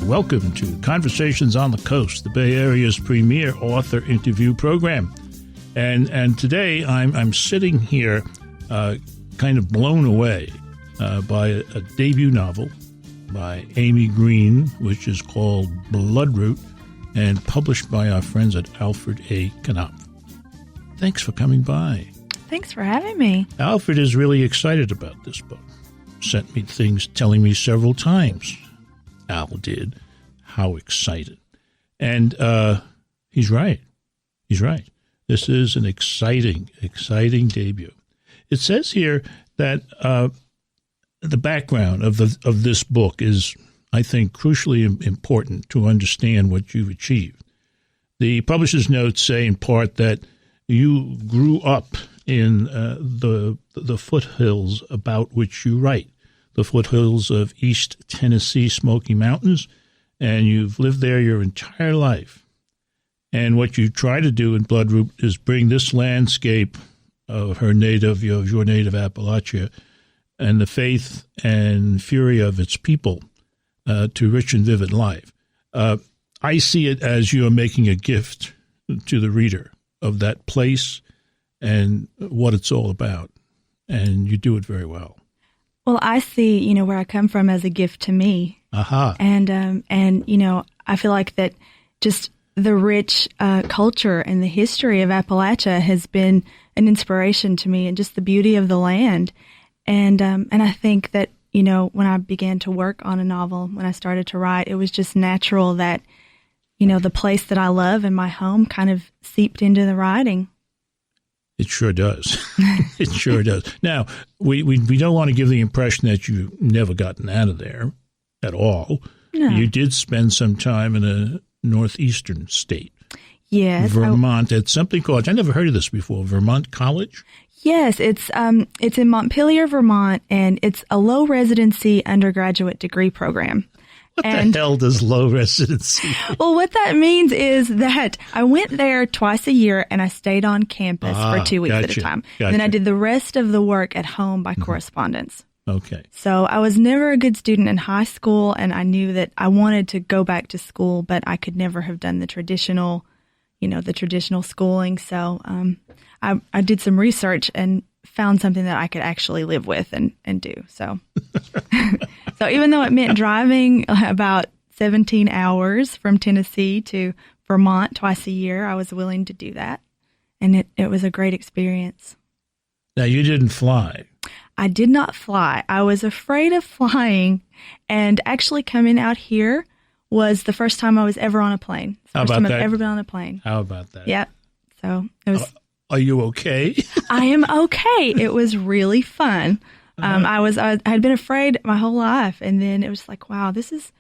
Welcome to Conversations on the Coast, the Bay Area's premier author interview program. And today I'm sitting here kind of blown away by a debut novel by Amy Greene, which is called Bloodroot, and published by our friends at Alfred A. Knopf. Thanks for coming by. Thanks for having me. Alfred is really excited about this book. Sent me things telling me several times, Al did, how excited. And he's right. He's right. This is an exciting debut. It says here that the background of this book is, I think, crucially important to understand what you've achieved. The publisher's notes say in part that you grew up in the foothills about which you write, the foothills of East Tennessee Smoky Mountains, and you've lived there your entire life. And what you try to do in Bloodroot is bring this landscape of your native Appalachia and the faith and fury of its people to rich and vivid life. I see it as you are making a gift to the reader of that place and what it's all about, and you do it very well. Well, I see, where I come from as a gift to me. Aha. And I feel like that just the rich culture and the history of Appalachia has been an inspiration to me, and just the beauty of the land. And I think that, when I began to work on a novel, when I started to write, it was just natural that, the place that I love and my home kind of seeped into the writing. It sure does. It sure does. Now, we don't want to give the impression that you've never gotten out of there at all. No. You did spend some time in a northeastern state. Yes. Vermont, at something called, I never heard of this before, Vermont College? Yes, it's in Montpelier, Vermont, and it's a low residency undergraduate degree program. What the hell does low residency mean? Well, what that means is that I went there twice a year and I stayed on campus for 2 weeks at a time. Gotcha. Then I did the rest of the work at home by correspondence. Okay. So I was never a good student in high school, and I knew that I wanted to go back to school, but I could never have done the traditional schooling. So I did some research and found something that I could actually live with and do. So, so even though it meant driving about 17 hours from Tennessee to Vermont twice a year, I was willing to do that. And it was a great experience. Now, you didn't fly. I did not fly. I was afraid of flying, and actually coming out here was the first time I was ever on a plane. It's the first time I've ever been on a plane. How about that? Yep. So it was. Are you okay? I am okay. It was really fun. I had been afraid my whole life, and then it was like, wow, this is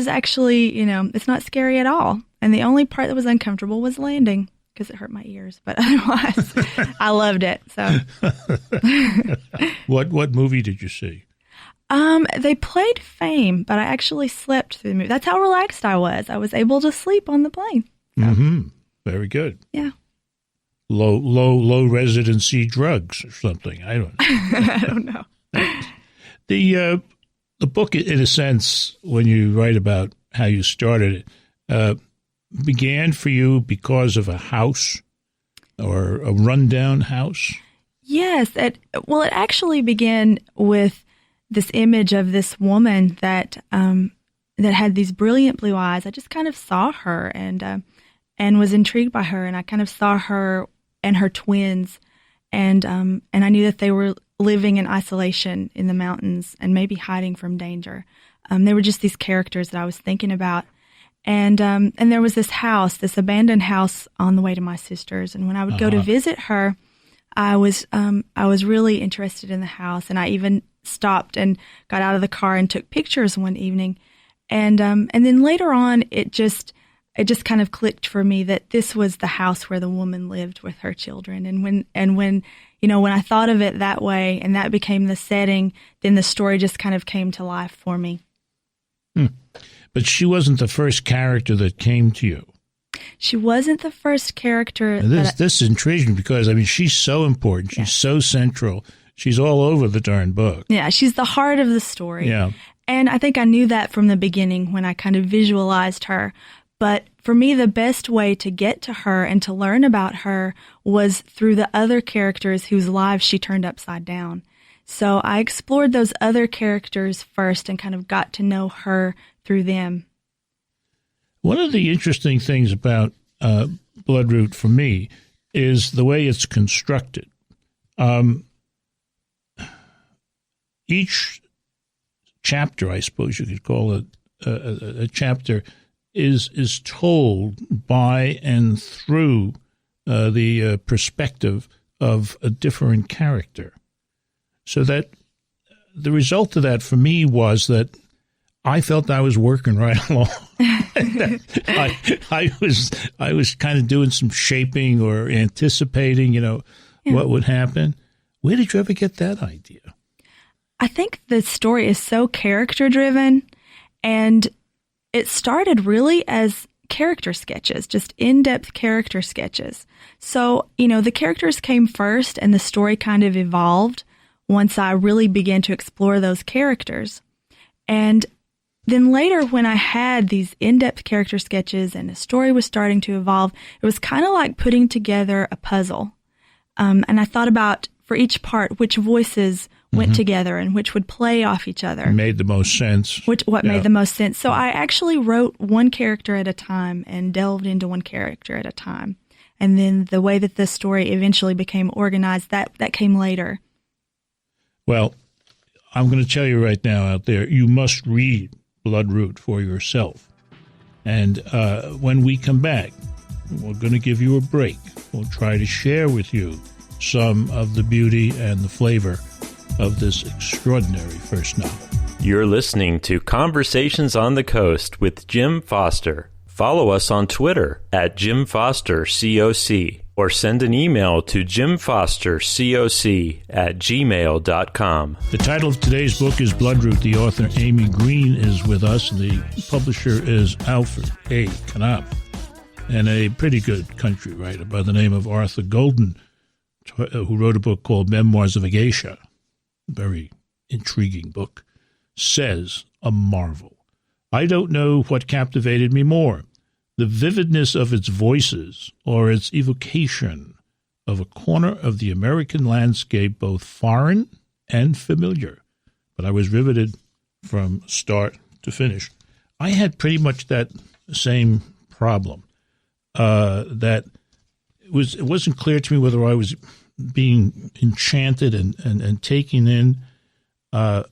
actually, it's not scary at all. And the only part that was uncomfortable was landing, because it hurt my ears. But otherwise, I loved it. So, what movie did you see? They played Fame, but I actually slept through the movie. That's how relaxed I was. I was able to sleep on the plane. So. Mm-hmm. Very good. Yeah. Low residency drugs or something. I don't know. I don't know. The book, in a sense, when you write about how you started it, began for you because of a house or a rundown house? Yes. It actually began with this image of this woman that had these brilliant blue eyes. I just kind of saw her and was intrigued by her, and I kind of saw her and her twins, and I knew that they were living in isolation in the mountains and maybe hiding from danger. They were just these characters that I was thinking about, and there was this house, this abandoned house, on the way to my sister's, and when I would go to visit her, I was really interested in the house, and I even stopped and got out of the car and took pictures one evening, and then later on it just kind of clicked for me that this was the house where the woman lived with her children. And when I thought of it that way and that became the setting, then the story just kind of came to life for me. But she wasn't the first character that came to you. She wasn't the first character. This is intriguing because, she's so important. She's so central. She's all over the darn book. Yeah, she's the heart of the story. Yeah. And I think I knew that from the beginning when I kind of visualized her. But for me, the best way to get to her and to learn about her was through the other characters whose lives she turned upside down. So I explored those other characters first and kind of got to know her through them. One of the interesting things about Bloodroot for me is the way it's constructed. Each chapter, I suppose you could call it a chapter, is told by and through the perspective of a different character. So that the result of that for me was that I felt I was working right along. I was kind of doing some shaping or anticipating, what would happen. Where did you ever get that idea? I think the story is so character-driven, and it started really as character sketches, just in-depth character sketches. So, the characters came first, and the story kind of evolved once I really began to explore those characters. And then later, when I had these in-depth character sketches and the story was starting to evolve, it was kind of like putting together a puzzle. And I thought about, for each part, which voices went together and which would play off each other. Made the most sense. What made the most sense. So I actually wrote one character at a time and delved into one character at a time. And then the way that the story eventually became organized, that came later. Well, I'm going to tell you right now out there, you must read Bloodroot for yourself. And when we come back, we're going to give you a break. We'll try to share with you some of the beauty and the flavor of this extraordinary first novel. You're listening to Conversations on the Coast with Jim Foster. Follow us on Twitter at Jim Foster COC or send an email to jimfostercoc@gmail.com. The title of today's book is Bloodroot. The author, Amy Greene, is with us. The publisher is Alfred A. Knopf, and a pretty good country writer by the name of Arthur Golden, who wrote a book called Memoirs of a Geisha. Very intriguing book. Says a marvel. I don't know what captivated me more, the vividness of its voices or its evocation of a corner of the American landscape, both foreign and familiar. But I was riveted from start to finish. I had pretty much that same problem, that it wasn't clear to me whether I was being enchanted and taken in by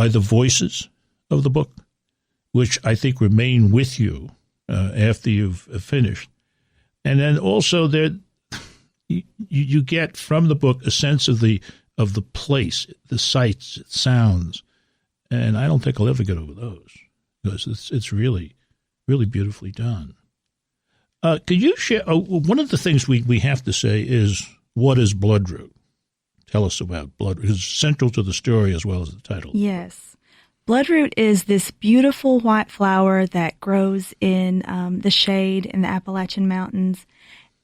the voices of the book, which I think remain with you after you've finished. And then also you get from the book a sense of the place, the sights, sounds, and I don't think I'll ever get over those because it's really, really beautifully done. Could you share, one of the things we have to say is, what is Bloodroot? Tell us about Bloodroot. It's central to the story as well as the title. Yes. Bloodroot is this beautiful white flower that grows in the shade in the Appalachian Mountains.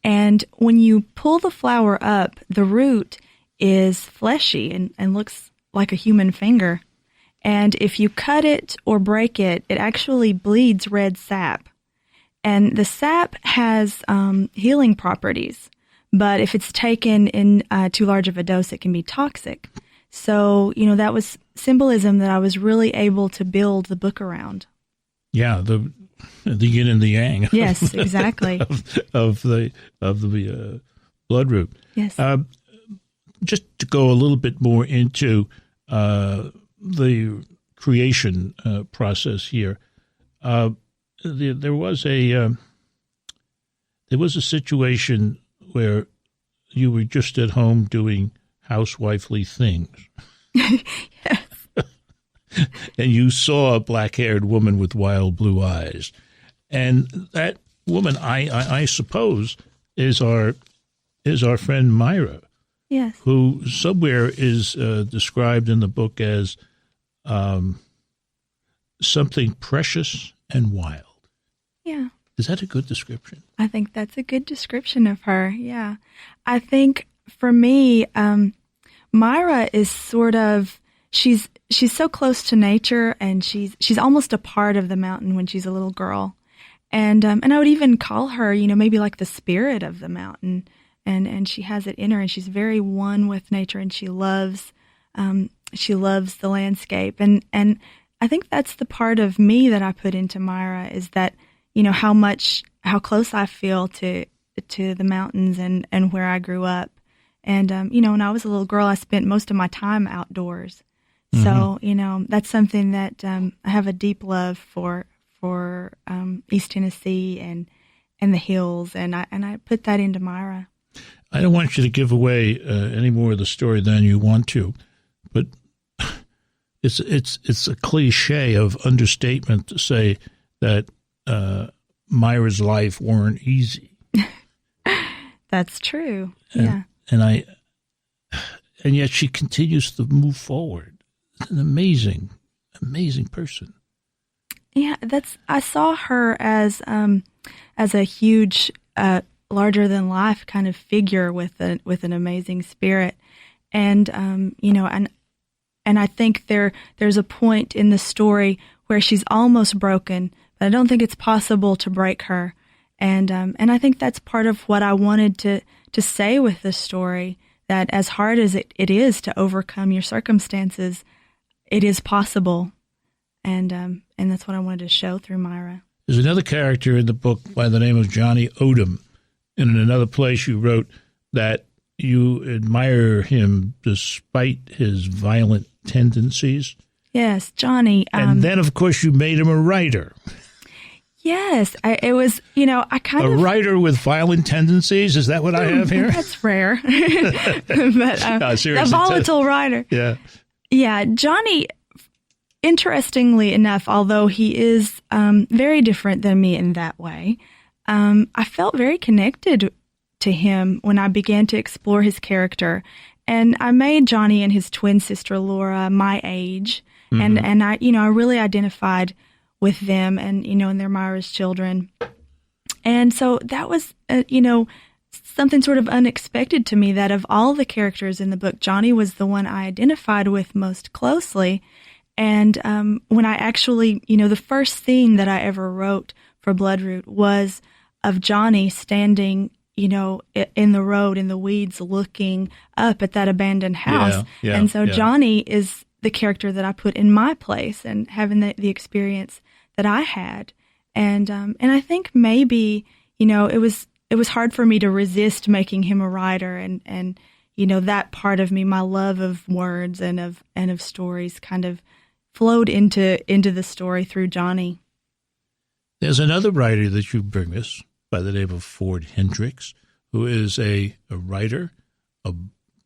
And when you pull the flower up, the root is fleshy and looks like a human finger. And if you cut it or break it, it actually bleeds red sap. And the sap has healing properties, but if it's taken in too large of a dose, it can be toxic. So, that was symbolism that I was really able to build the book around. Yeah, the yin and the yang. Yes, exactly. of the Bloodroot. Yes. Just to go a little bit more into the creation process here. There was a situation where you were just at home doing housewifely things. Yes. And you saw a black-haired woman with wild blue eyes. And that woman, I suppose, is our friend Myra. Yes. Who somewhere is described in the book as something precious and wild. Yeah. Is that a good description? I think that's a good description of her, yeah. I think for me, Myra is sort of, she's she's so close to nature, and she's almost a part of the mountain when she's a little girl. And I would even call her, maybe like the spirit of the mountain. And she has it in her, and she's very one with nature, and she loves the landscape. And I think that's the part of me that I put into Myra, is that, how close I feel to the mountains and where I grew up. And, when I was a little girl, I spent most of my time outdoors. Mm-hmm. So, that's something that I have a deep love for East Tennessee and the hills, and I put that into Myra. I don't want you to give away any more of the story than you want to, but it's a cliche of understatement to say that Myra's life weren't easy. That's true. And yet she continues to move forward. It's an amazing person. Yeah, I saw her as a huge, larger than life kind of figure with an amazing spirit, and and I think there's a point in the story where she's almost broken, but I don't think it's possible to break her, and I think that's part of what I wanted to say with the story, that as hard as it is to overcome your circumstances, it is possible, and that's what I wanted to show through Myra. There's another character in the book by the name of Johnny Odom. And in another place you wrote that you admire him despite his violent tendencies. Yes, Johnny. And then, of course, you made him a writer. Yes, it was, I kind of... A writer with violent tendencies? Is that what I have here? That's rare. But a volatile writer. Yeah. Yeah, Johnny, interestingly enough, although he is very different than me in that way, I felt very connected to him when I began to explore his character. And I made Johnny and his twin sister Laura my age, mm-hmm. and I really identified with them, and and they're Myra's children. And so that was something sort of unexpected to me, that of all the characters in the book, Johnny was the one I identified with most closely. And when I actually, the first scene that I ever wrote for Bloodroot was of Johnny standing, in the road, in the weeds, looking up at that abandoned house. Yeah, and so Johnny is the character that I put in my place, and having the experience that I had. And I think maybe, it was hard for me to resist making him a writer, and that part of me, my love of words and of stories, kind of flowed into the story through Johnny. There's another writer that you bring us by the name of Ford Hendricks, who is a writer, a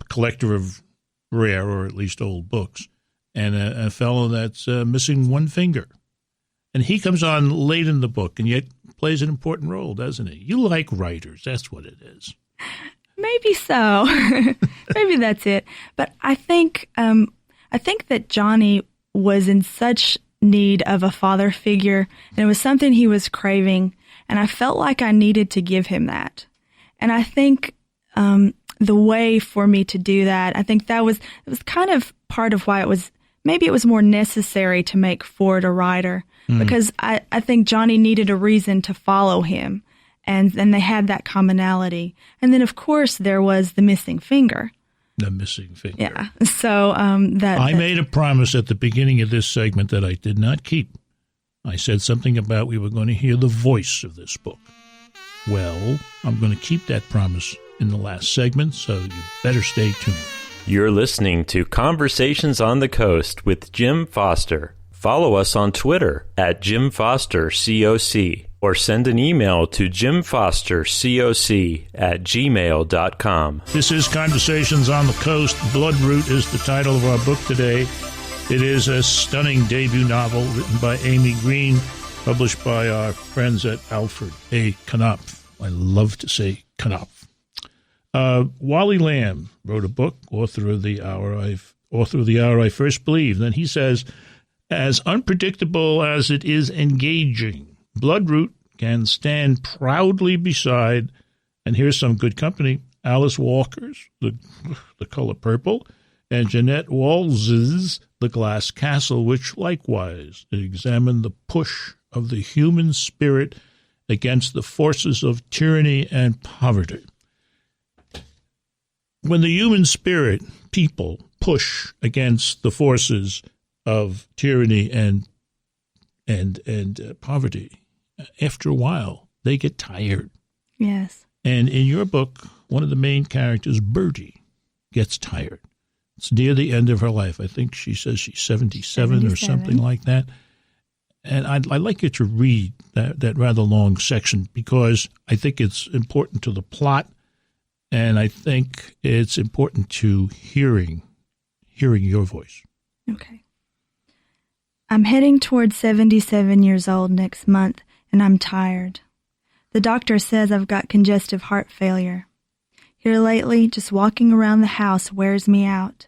collector of rare, or at least old books, and a fellow that's missing one finger. And he comes on late in the book, and yet plays an important role, doesn't he? You like writers. That's what it is. Maybe so. Maybe that's it. But I think that Johnny was in such need of a father figure, and it was something he was craving, and I felt like I needed to give him that. And I think the way for me to do that, I think it was kind of part of why it was more necessary to make Ford a writer, because I think Johnny needed a reason to follow him, and then they had that commonality. And then, of course, there was the missing finger. The missing finger. Yeah. So I made a promise at the beginning of this segment that I did not keep. I said something about we were going to hear the voice of this book. Well, I'm going to keep that promise in the last segment, so you better stay tuned. You're listening to Conversations on the Coast with Jim Foster. Follow us on Twitter at Jim Foster COC, or send an email to jimfostercoc@gmail.com. This is Conversations on the Coast. Bloodroot is the title of our book today. It is a stunning debut novel written by Amy Greene, published by our friends at Alfred A. Knopf. I love to say Knopf. Wally Lamb wrote a book, author of the Hour I First Believed. And he says, as unpredictable as it is engaging, Bloodroot can stand proudly beside, and here's some good company, Alice Walker's The Color Purple, and Jeanette Walz's the glass castle, which likewise examined the push of the human spirit against the forces of tyranny and poverty. When the human spirit, people, push against the forces of tyranny and poverty, after a while, they get tired. Yes. And in your book, one of the main characters, Bertie, gets tired. It's near the end of her life. I think she says she's 77 or something like that. And I'd like you to read that rather long section because I think it's important to the plot, and I think it's important to hearing your voice. Okay. I'm heading towards 77 years old next month, and I'm tired. The doctor says I've got congestive heart failure. Here lately, just walking around the house wears me out.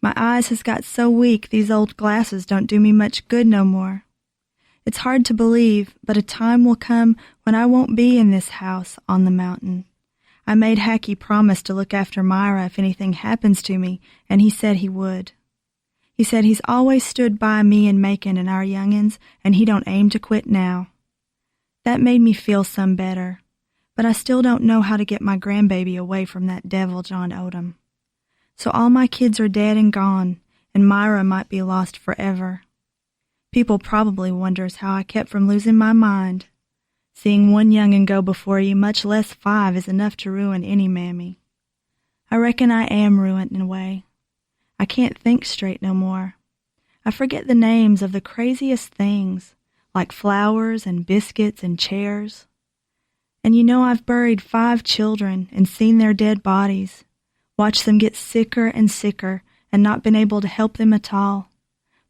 My eyes has got so weak these old glasses don't do me much good no more. It's hard to believe, but a time will come when I won't be in this house on the mountain. I made Hackey promise to look after Myra if anything happens to me, and he said he would. He said he's always stood by me and Macon and our young'uns, and he don't aim to quit now. That made me feel some better, but I still don't know how to get my grandbaby away from that devil John Odom. So all my kids are dead and gone, and Myra might be lost forever. People probably wonders how I kept from losing my mind. Seeing one young'un go before you, much less 5, is enough to ruin any mammy. I reckon I am ruined in a way. I can't think straight no more. I forget the names of the craziest things, like flowers and biscuits and chairs. And you know I've buried 5 children and seen their dead bodies, watched them get sicker and sicker and not been able to help them at all.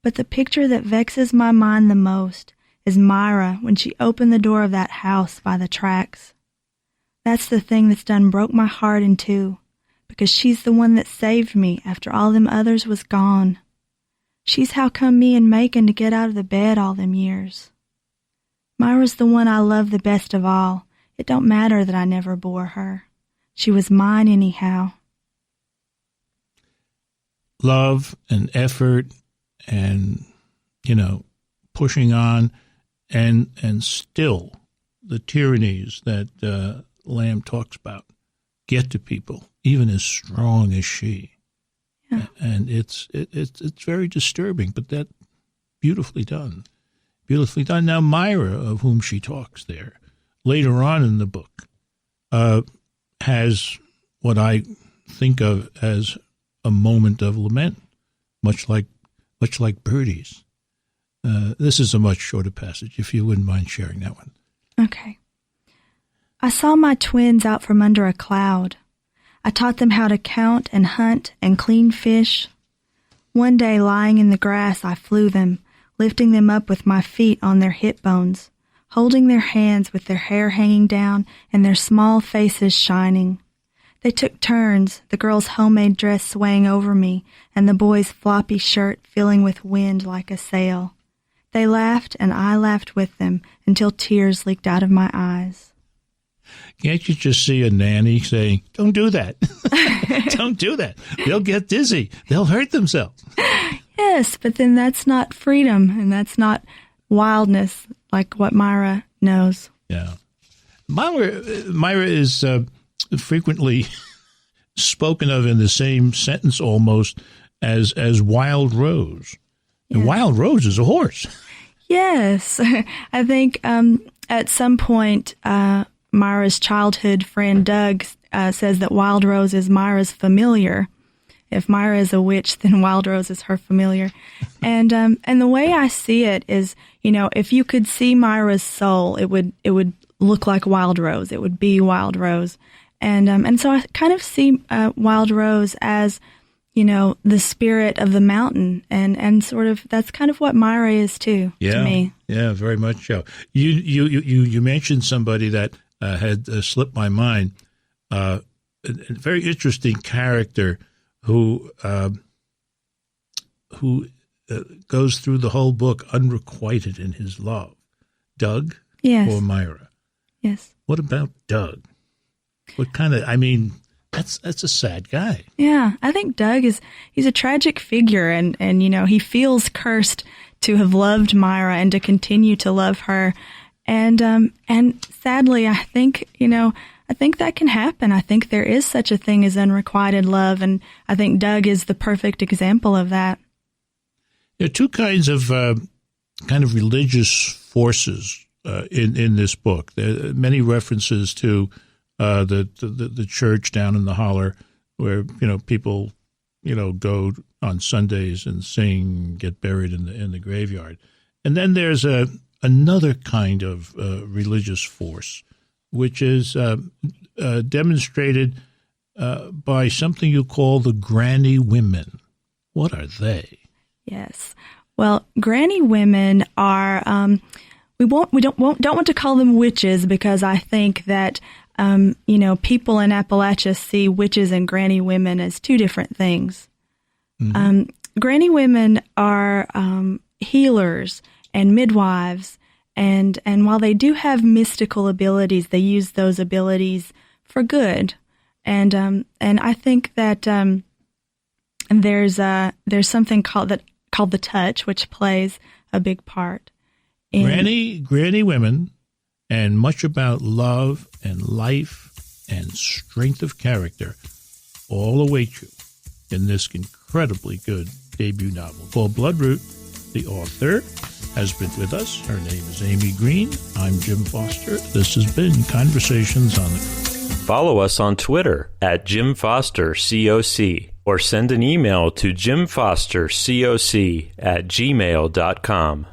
But the picture that vexes my mind the most is Myra when she opened the door of that house by the tracks. That's the thing that's done broke my heart in two, because she's the one that saved me after all them others was gone. She's how come me and Macon to get out of the bed all them years. Myra's the one I love the best of all. It don't matter that I never bore her. She was mine anyhow. Love and effort and, pushing on and still the tyrannies that Lamb talks about get to people, even as strong as she. Yeah. And it's very disturbing, but that beautifully done. Beautifully done. Now, Myra, of whom she talks there, later on in the book, has what I think of as a moment of lament, much like Bertie's. This is a much shorter passage, if you wouldn't mind sharing that one. Okay. I saw my twins out from under a cloud. I taught them how to count and hunt and clean fish. One day, lying in the grass, I flew them, lifting them up with my feet on their hip bones, holding their hands with their hair hanging down and their small faces shining. They took turns, the girl's homemade dress swaying over me and the boy's floppy shirt filling with wind like a sail. They laughed and I laughed with them until tears leaked out of my eyes. Can't you just see a nanny saying, "Don't do that. Don't do that. They'll get dizzy. They'll hurt themselves." Yes, but then that's not freedom and that's not wildness like what Myra knows. Yeah. Myra is frequently spoken of in the same sentence almost as Wild Rose. And Wild Rose is a horse. Yes. I think at some point Myra's childhood friend Doug says that Wild Rose is Myra's familiar. If Myra is a witch, then Wild Rose is her familiar. And the way I see it is, if you could see Myra's soul, it would look like Wild Rose. It would be Wild Rose. And so I kind of see Wild Rose as, the spirit of the mountain, and sort of that's kind of what Myra is too. To me. Yeah, very much so. You mentioned somebody that had slipped my mind. A very interesting character who goes through the whole book unrequited in his love. Doug. Yes. Or Myra. Yes. What about Doug? What kind of, That's a sad guy. Yeah, I think Doug he's a tragic figure, and he feels cursed to have loved Myra and to continue to love her, and sadly, I think that can happen. I think there is such a thing as unrequited love, and I think Doug is the perfect example of that. There are two kinds of kind of religious forces in this book. There are many references to the church down in the holler, where people go on Sundays and sing, get buried in the graveyard, and then there's another kind of religious force, which is demonstrated by something you call the granny women. What are they? Yes. Well, granny women are, we don't want to call them witches, because I think that, people in Appalachia see witches and granny women as two different things. Mm-hmm. Granny women are healers and midwives, and while they do have mystical abilities, they use those abilities for good. And I think that there's something called the touch, which plays a big part in granny women, and much about love and life and strength of character all await you in this incredibly good debut novel called Bloodroot. The author has been with us. Her name is Amy Greene. I'm Jim Foster. This has been Conversations on the Coast. Follow us on Twitter at Jim Foster COC, or send an email to jimfostercoc@gmail.com.